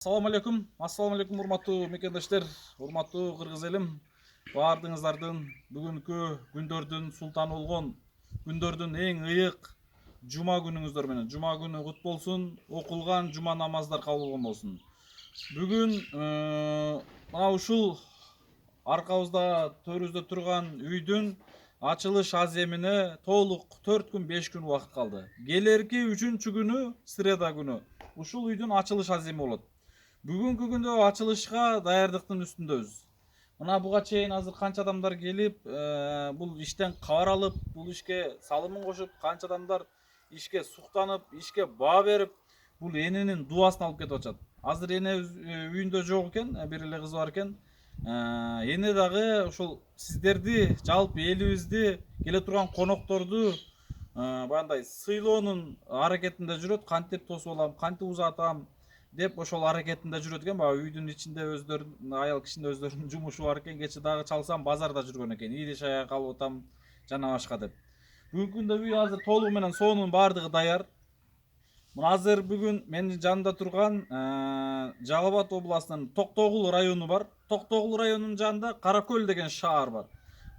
Assalamu алейкум, урматтуу мекендештер, урматтуу кыргыз элим. Баардыгыңыздардын бүгүнкү күндөрдүн султаны болгон, күндөрдүн эң ыйык жума күнүңүздөр менен. Жума күнү кут болсун, окулган жума намаздар кабыл болгон болсун. Бүгүн мына ушул аркабызда төрүбүздө турган үйдүн ачылыш аземине толук 4 күн 5 күн убакыт калды. Келерки 3-чү күнү, среда күнү ушул үйдүн ачылыш аземи болот. Бүгүнкү күндө ачылышка даярдыктын үстүндөбүз. Мына буга чейин азыр канча адамдар келип, бул иштен кабар алып, бул ишке салымын кошуп, канча адамдар ишке суктанып, ишке баа берип, бул эненин дубасын алып кетип атышат. Азыр эне үйүндө жок экен, бир эле кызы бар экен. Эне дагы ушул сиздерди, жалпы элибизди, келе турган конокторду баягындай сыйлоонун аракетинде жүрөт. Кантип тосуп алам, кантип узатам деп ошол аракетинде жүрөт экен. Баягы үйдүн ичинде өздөрүнүн аял кишинин өздөрүнүн жумушу бар экен. Кече дагы чалсам базарда жүргөн экен. Ийри шаяк алып атам жана башка деп. Бүгүнкү күндө үй азыр толугу менен соонун баардыгы даяр. Мына азыр бүгүн менин жанымда турган Жалал Абад областынын Токтогул району бар. Токтогул районунун жанында Каракөл деген шаар бар.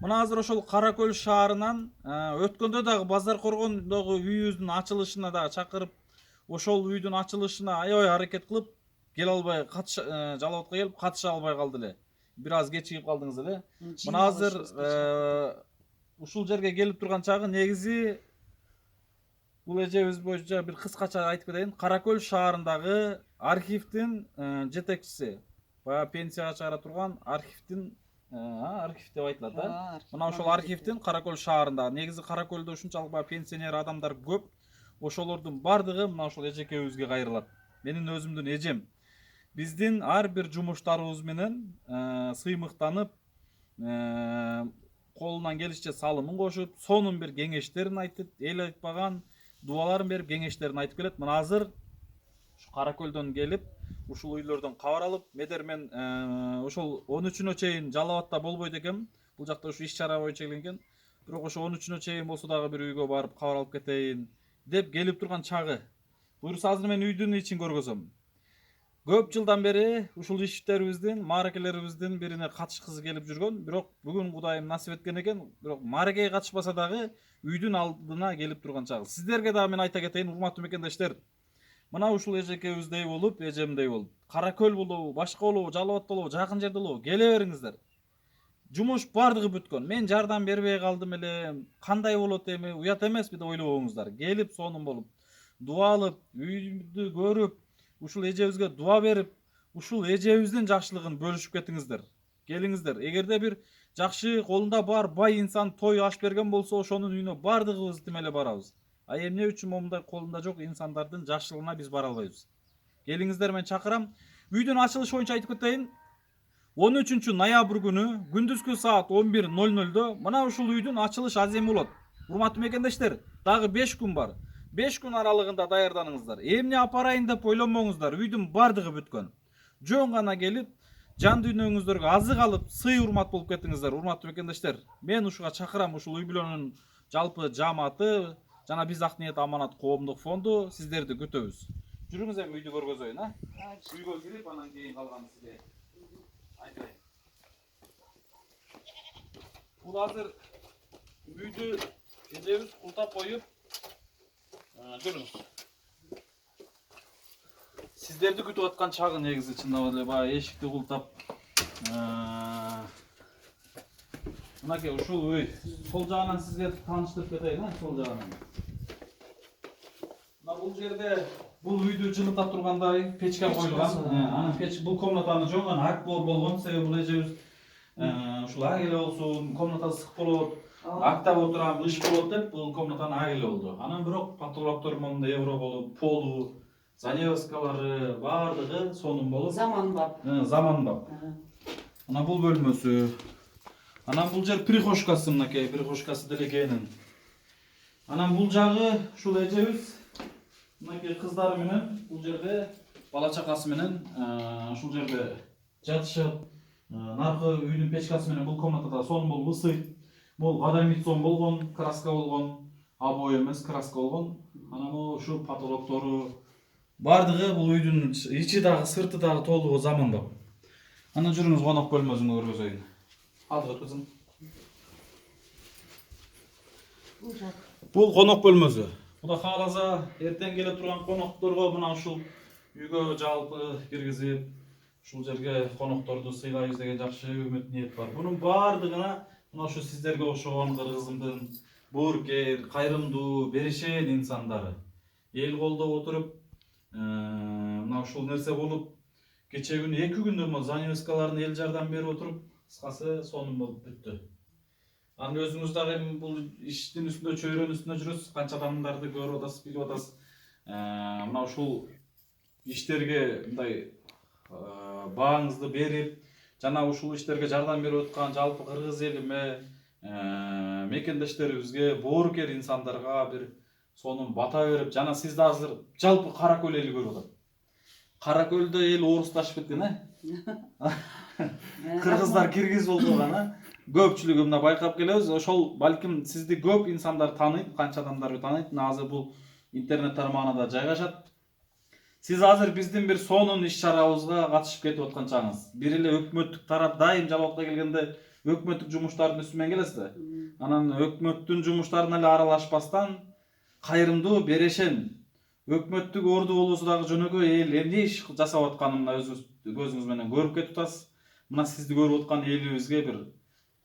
Мына азыр ошол Каракөл шаарынан өткөндө дагы Базар Коргондогу үйүбүздүн ачылышына дагы чакырып, ошол үйдүн ачылышына аябай аракет кылып, келе албай, Жалал Абадка келип катыша албай калды эле. Бир аз кечигип калдыңыз эле. Мына азыр ушул жерге келип турган чагы негизи бул эжебиз боюнча бир кыскача айтып кетейин. Каракөл шаарындагы архивдин жетекчиси. Баягы пенсияга чыгара турган архивдин архив деп айтылат да. Мына ошол архивдин Каракөл шаарында. Негизи Каракөлдө ушунчалык баягы пенсионер адамдар көп. Ошолордун бардыгы мына ошол эжекебизге кайрылат. Менин өзүмдүн эжем. Биздин ар бир жумуштарыбыз менен сыймыктанып, колунан келишче салымын кошуп, сонун бир кеңештерин айтып, эл айтпаган дубаларын берип, кеңештерин айтып келет. Мына азыр ушу Каракөлдөн келип, ушул үйлөрдөн кабар алып, медер мен ошол 13-үнө чейин Жалал Абадта болбойт экенмин. Бул жакта ушу иш чара боюнча келген. Бирок ошо 13-үнө чейин болсо дагы бир үйгө барып кабар алып кетейин деп келип турган чагы. Буюрса азыр мен үйдүн ичин көргөзөм. Көп жылдан бери ушул иштерибиздин, мааракелерибиздин бирине катышкысы келип жүргөн, бирок бүгүн Кудайым насип эткен экен, бирок мааракеге катышпаса дагы үйдүн алдына келип турган чагы. Сиздерге дагы мен айта кетейин, урматтуу мекендештер. Мына ушул эжекебиздей болуп, эжемдей болуп, Каракөл болобу, башка болобу, Жалал Абад болобу, жакын жерде болобу, келе бериңиздер. Жумуш бардыгы бүткөн. Мен жардам бербей калдым эле, кандай болот эми, уят эмеспи деп ойлобоңуздар. Келип сонун болуп, дуа алып, үйдү көрүп, ушул эжебизге дуа берип, ушул эжебиздин жакшылыгын бөлүшүп кетиңиздер. Келиңиздер. Эгерде бир жакшы колунда бар бай инсан той аш берген болсо, ошонун үйүнө бардыгыбыз тим эле барабыз. А эмне үчүн момундай колунда жок инсандардын жакшылыгына биз бара албайбыз? Келиңиздер, мен чакырам. Үйдүн ачылышы боюнча айтып кетейин. 13 ноябрь күнү күндүзгү саат 11:00 мына ушул үйдүн ачылыш аземи болот. Урматтуу мекендештер, дагы 5 күн бар. 5 күн аралыгында даярданыңыздар. Эмне апарайын деп ойлонмоңуздар. Үйдүн бардыгы бүткөн. Жөн гана келип, жан дүйнөңүздөргө азык алып, сый урмат болуп кетиңиздер, урматтуу мекендештер. Мен ушуга чакырам, ушул үй бүлөнүн жалпы жамааты жана биз Ак ниет аманат коомдук фонду сиздерди күтөбүз. Жүрүңүз эми үйдү көргөзөйүн, Үйгө кирип, анан кийин калганын сизге айтайын. Бул азыр үйдү эжебиз култап коюп, жүрүңүз. Сиздерди күтүп аткан чагы негизи чындап эле баягы эшикти култап. Мынакей ушул үй. Сол жагынан сизге тааныштырып кетейин, сол жагынан. Мына бул жерде бул үйдү жылытап тургандай печка коюлган. Анын печ бул комнатаны жөн гана акбор болгон, себеби бул эжебиз ушул ак эле болсун, комната ысык болот, актап отурам, ыш болот деп бул комнатаны ак эле болду. Анан бирок потолоктор монда евро болуп, полу, занавескалары бардыгы сонун болуп, заманбап. Мына бул бөлмөсү. Анан бул жер прихожкасы, мынакей прихожкасы делекенин. Анан бул жагы ушул эжебиз мынакей кыздары менен бул жерде бала чакасы менен ушул жерде жатышып, наркы үйдүн печкасы менен бул комнатада сонун болуп ысыйт. Бул адамитсон болгон, краска болгон, обой эмес, краска болгон. Анан ушул потолоктору, Бардыгы бул үйдүн ичи дагы сырты дагы толугу заманбап. Ана жүрүңүз конок бөлмөсүнгө киргизейин. Алга кызым. Бул конок бөлмөсү. Кудай кааласа эртең келе турган конокторго мына ушул үйгө жалпы киргизип, ушул жерге конокторду сыйлайбыз деген жакшы үмүт ниет бар. Бунун баардыгына мына ушу сиздерге окшогон кыргызымдын боорукер, кайрымдуу, беришен инсандары эл колдоп отуруп, мына ушул нерсе болуп, кече күнү 2 күндөн занавескаларын эл жардам берип отуруп, кыскасы сонун болуп бүттү. Аны өзүңүз дагы эми бул иштин үстүндө чөйрөнүн үстүндө жүрөсүз, канча адамдарды көрүп атасыз, билип атасыз. Мына ушул иштерге мындай бааңызды берип, жана ушул иштерге жардам берип аткан жалпы кыргыз элиме, мекендештерибизге, боорукер инсандарга бир сонун бата берип, жана сизди азыр жалпы Кара Көл эли көрүп атат. Кара Көлдө эл орусташып кеткен, кыргыздар киргиз болгон, көпчүлүгү мына байкап келебиз. Ошол балким сизди көп инсандар тааныйт, канча адамдар тааныйт. Мына азыр бул интернет тармагына да жайгашат. Сиз азыр биздин бир сонун иш-чарабызга катышып кетип аткан чагыңыз. Бир эле өкмөттүк тарап дайым жалалыкта келгенде өкмөттүк жумуштардын үстүнөн келесиз да. Анан өкмөттүн жумуштарына эле аралашпастан кайрымдуу, берешен, өкмөттүк орду болуусу дагы жөнөкөй эл эмне иш жасап атканын өзүңүз көзүңүз менен көрүп кетип атасыз. Мына сизди көрүп аткан элибизге бир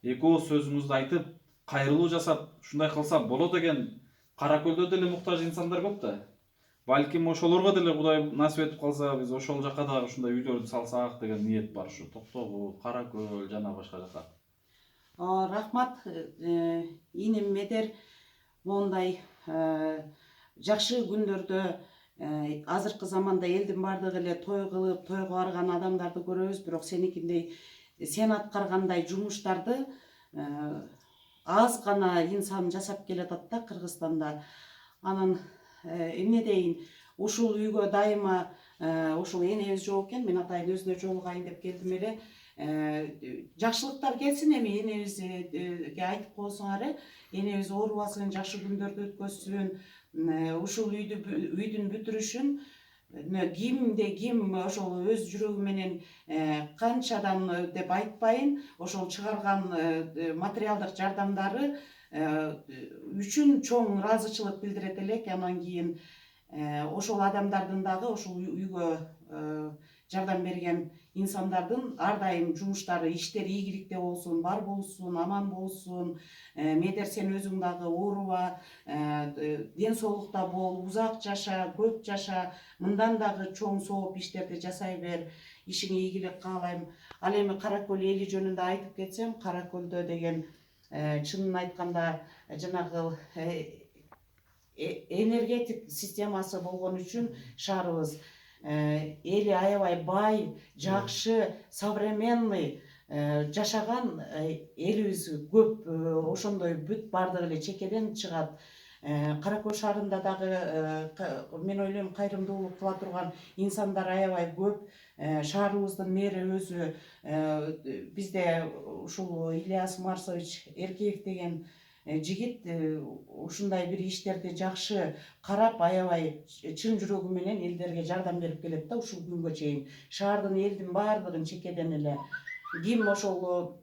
эки ооз сөзүңүздү айтып, кайрылуу жасап, ушундай кылсак болот деген. Кара Көлдө деле муктаж инсандар көп да. Балким ошолорго деле Кудай насип этип калса, биз ошол жака дагы ушундай үйлөрдү салсак деген ниет бар. Ушу Токтогул, Кара Көл жана башка жака. Рахмат, иним Медер. Мондай жакшы күндөрдө азыркы заманда элдин баардыгы эле той кылып, тойго барган адамдарды көрөбүз, бирок сеникиндей сен аткаргандай жумуштарды аз гана инсан жасап келатат да Кыргызстанда. Анан эмне дейин, ушул үйгө дайыма ушул энебиз жок экен, мен атайын өзүнө жолугайын деп келдим эле. Жакшылыктар келсин, эми энебизге айтып койсоңор, энебиз оорубасын, жакшы күндөрдү өткөзсүн, ушул үйдүн бүтүрүшүн кимде ким ошол өз жүрөгү менен канчадан деп айтпайын, ошол чыгарган материалдык жардамдары үчүн чоң ыраазычылык билдирет элек. Анан кийин ошол адамдардын дагы ошол үйгө жардам берген инсандардын ар дайым жумуштары, иштери ийгиликте болсун, бар болсун, аман болсун. Медер, сен өзүң дагы ооруба, ден соолукта бол, узак жаша, көп жаша, мындан дагы чоң сооп иштерди жасай бер. Ишиңе ийгилик каалайм. Ал эми Кара Көл эли жөнүндө айтып кетсем, Кара Көлдө деген чынын айтканда жанагы энергетик системасы болгон үчүн шаарыбыз эли аябай бай, жакшы, современный жашаган элибиз көп. Ошондой бүт баардыгы эле чекеден чыгат. Кара Көл шаарында дагы мен ойлойм кайрымдуулук кыла турган инсандар аябай көп. Шаарыбыздын мэри өзү бизде ушул Ильяс Марсович Эркеев деген жигит ушундай бир иштерди жакшы карап, аябай чын жүрөгү менен элдерге жардам берип келет да ушул күнгө чейин. Шаардын, элдин баардыгын чекеден эле. Ким ошол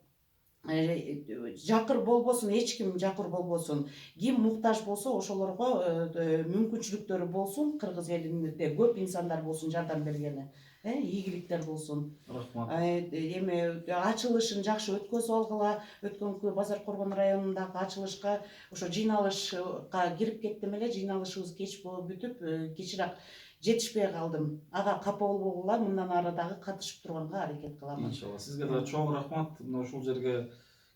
жакыр болбосун, эч ким жакыр болбосун. Ким муктаж болсо ошолорго мүмкүнчүлүктөрү болсун, кыргыз элинде көп инсандар болсун жардам бергени. Ийгиликтер болсун. Рахмат. Эми ачылышын жакшы өткөзүп алгыла. Өткөнкү Базар Коргон районундагы ачылышка ошо жыйналышка кирип кеттим эле. Жыйналышыбыз кеч болуп бүтүп, кечирээк жетишпей калдым. Ага капа болбогула, мындан ары дагы катышып турганга аракет кылам. Иншалла. Сизге да чоң рахмат. Мына ушул жерге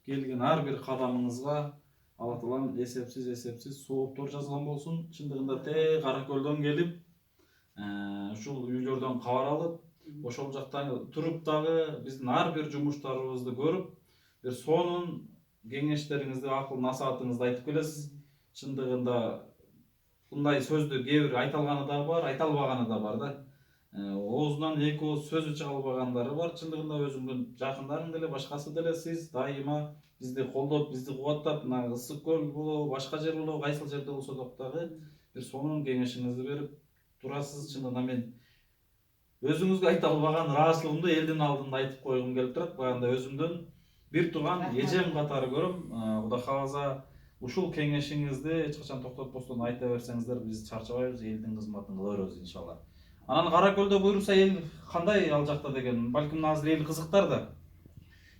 келген ар бир кадамыңызга Алла Таалам эсепсиз сооптор жазган болсун. Чындыгында Кара Көлдөн келип, ушул үйлөрдөн кабар алып, ошол жактан туруп дагы биздин ар бир жумуштарыбызды көрүп, бир сонун кеңештериңизди, акыл насаатыңызды айтып келесиз. Чындыгында мындай сөздү кээ бир айта алганы да бар, айта албаганы да бар да. Оозунан эки ооз сөзү чыга албагандары бар. Чындыгында өзүңдүн жакындарың деле, башкасы деле сиз дайыма бизди колдоп, бизди кубаттап, мына Ысык көл болобу, башка жер болобу, кайсыл жерде болсо дагы бир сонун кеңешиңизди берип турасыз. Чынында мен өзүңүзгө айта албаган ыраазычылыгымды элдин алдында айтып койгум келип турат. Баягында өзүмдөн бир тууган эжем катары көрөм. Кудай кааласа ушул кеңешиңизди эч качан токтотпостон айта берсеңиздер, биз чарчабайбыз, элдин кызматын кыла беребиз иншалла. Анан Каракөлдө буюрса эл кандай ал жакта деген, балким азыр эл кызыктар да.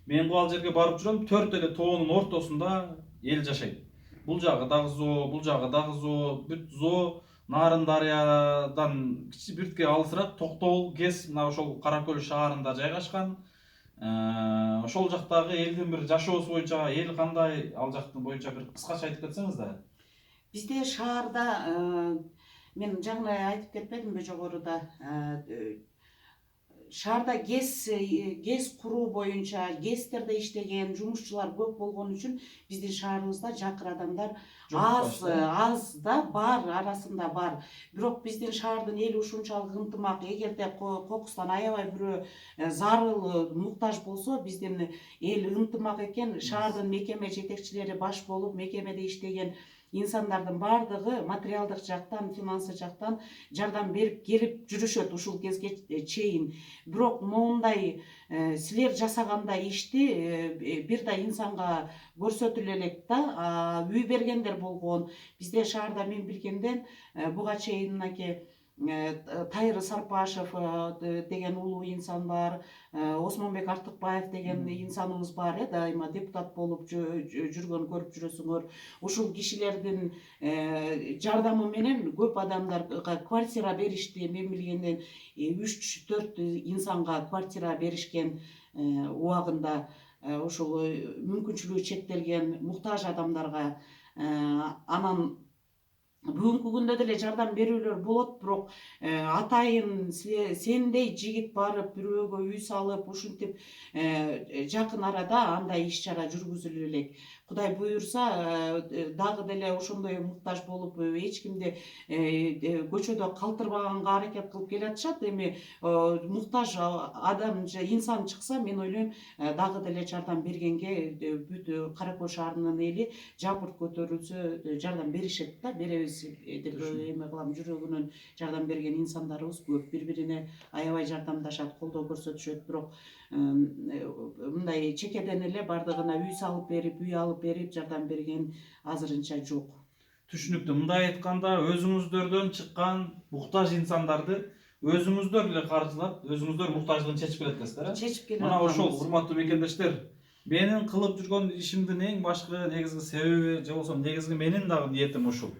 Мен ал жерге барып жүрөм, 4 эле тоонун ортосунда эл жашайт. Бул жагы дагы zoo, бул жагы дагы zoo, бүт zoo Нарын дарыядан биртке алысыраак Токтогул КЭС мына ошол Каракөл шаарында жайгашкан. Ошол жактагы элдин бир жашоосу боюнча эл кандай, ал жактын боюнча бир кыскача айтып кетсеңиз да. Бизде шаарда мен жаңы айтып кетпедимби жогоруда, шаарда КЭС куруу боюнча КЭСтерде иштеген жумушчулар көп болгон үчүн биздин шаарыбызда жакыр адамдар аз да бар, арасында бар. Бирок биздин шаардын эли ушунчалык ынтымак, эгерде кокустан аябай бирөө зарыл, муктаж болсо, биздин эл ынтымак экен. Шаардын мекеме жетекчилери баш болуп, мекемеде иштеген инсандардын бардыгы материалдык жактан, финансы жактан жардам берип келип жүрүшөт ушул кезге чейин. Бирок моундай силер жасагандай ишти бир да инсанга көрсөтүлө элек да, үй бергендер болгон. Бизде шаарда мен билгенден буга чейин мынакей Тайыр Сарпашев деген улуу инсан бар, Осмонбек Артыкбаев деген инсаныбыз бар, дайыма депутат болуп жүргөн, көрүп жүрөсүңөр. Ушул кишилердин жардамы менен көп адамдарга квартира беришти. Мен билгенден 3-4 инсанга квартира беришкен убагында, ушул мүмкүнчүлүгү чектелген муктаж адамдарга. Анан бүгүнкү күндө деле жардам берүүлөр болот, бирок атайын сендей жигит барып бирөөгө үй салып ушинтип жакын арада андай иш чара жүргүзүлө элек. Кудай буюрса дагы деле ошондой муктаж болуп эч кимди көчөдө калтырбаганга аракет кылып келатышат. Эми муктаж адам инсан чыкса, мен ойлойм дагы деле жардам бергенге бүт Каракөл шаарынын эли жапырт көтөрүлсө жардам беришет да, беребиз деп эме кылам. Жүрөгүнөн жардам берген инсандарыбыз көп, бири-бирине аябай жардамдашат, колдоо көрсөтүшөт. Бирок мындай чекеден эле бардыгына үй салып берип, үй алып берип жардам берген азырынча жок. Түшүнүктүү. Мындай айтканда, өзүңүздөрдөн чыккан муктаж инсандарды өзүңүздөр эле каржылап, өзүңүздөр муктаждыгын чечип келет экенсиздер. Чечип келет. Мына ошол урматтуу мекендештер, менин кылып жүргөн ишимдин эң башкы негизги себеби, же болбосо негизги менин дагы ниетим ушул.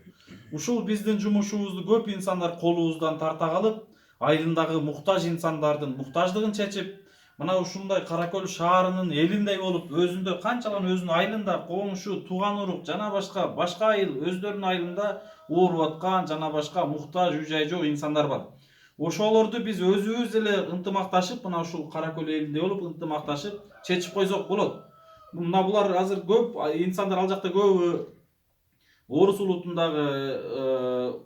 Ушул биздин жумушубузду көп инсандар колубуздан тарта калып, айылындагы муктаж инсандардын муктаждыгын чечип, мына ушундай Каракөл шаарынын элиндей болуп, өзүндө канчалан өзүнүн айылында коңшу, тууган урук жана башка айыл өздөрүнүн айылында ооруп аткан жана башка муктаж, үй-жай жок инсандар бар. Ошолорду биз өзүбүз эле ынтымакташып, мына ушул Каракөл элинде болуп ынтымакташып чечип койсок болот. Мына булар азыр көп инсандар, ал жакта көбү орус улутундагы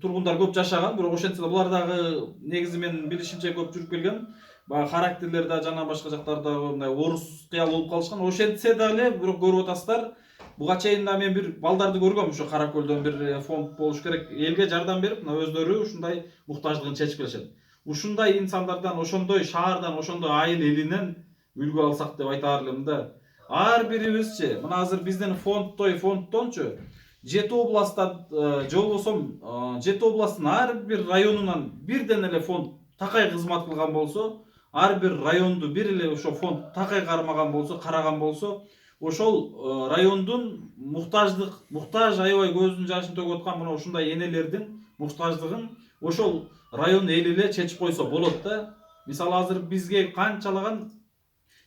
тургундар көп жашаган, бирок ошентсе да булар дагы негизи менин билишимче көп жүрүп келген. Баягы характерлери да жана башка жактарда мындай орус кыял болуп калышкан. Ошентсе дагы бирок көрүп атасыздар, буга чейин да мен бир балдарды көргөм, ошо Каракөлдөн бир фонд болуш керек, элге жардам берип, мына өздөрү ушундай муктаждыгын чечип келишет. Ушундай инсандардан, ошондой шаардан, ошондой айыл элинен үлгү алсак деп айтаар элем да. Ар бирибизчи, мына азыр биздин фондтончу 7 областтан, же болбосо 7 областтын ар бир районунан бирден эле фонд такай кызмат кылган болсо, ар бир районду бир эле ошо фонд такай караган болсо, ошол райондун муктаж аябай көзүнүн жашын төгүп аткан мына ушундай энелердин муктаждыгын ошол район эли эле чечип койсо болот да. Мисалы азыр бизге канчалаган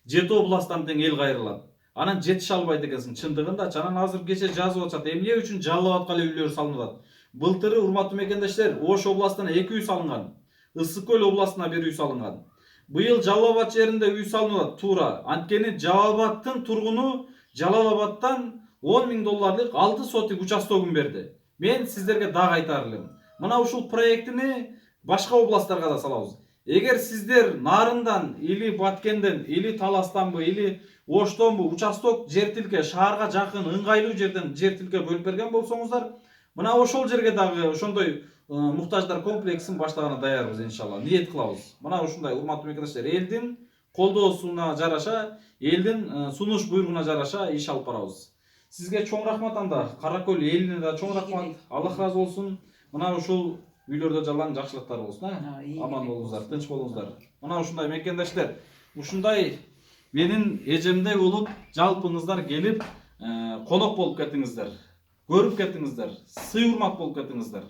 7 областтан тең эл кайрылат. Анан жетише албайт экенсиң чындыгында. Анан азыр кече жазып атышат, эмне үчүн Жалал Абадка эле үйлөр салынып атат. Былтыры урматтуу мекендештер, Ош областына 2 үй салынган, Ысык көл областына 1 үй салынган. Быйыл Жалал Абад жеринде үй салынып атат туура. Анткени Жалал Абадтын тургуну Жалал Абадтан $10.000 6 сотик участогун берди. Мен сиздерге дагы айтаар элем. Мына ушул проектини башка областтарга да салабыз. Эгер сиздер Нарындан или Баткенден или Таластанбы или Оштонбу участок жер тилке шаарга жакын ыңгайлуу жерден жер тилке бөлүп берген болсоңуздар, мына ошол жерге дагы ошондой муктаждар комплексин баштаганы даярбыз иншалла. Ниет кылабыз. Мына ушундай урматтуу мекендештер, элдин колдоосуна жараша, элдин сунуш буйругуна жараша иш алып барабыз. Сизге чоң рахмат анда. Каракөл элине да чоң рахмат. Аллах разы болсун. Мына ушул үйлөрдө жалаң жакшылыктар болсун, аман болуңуздар, тынч болуңуздар. Мына ушундай мекендештер, ушундай менин эжемдей болуп, жалпыңыздар келип, конок болуп кеттиңиздер, көрүп кеттиңиздер, сый урмат болуп кеттиңиздер.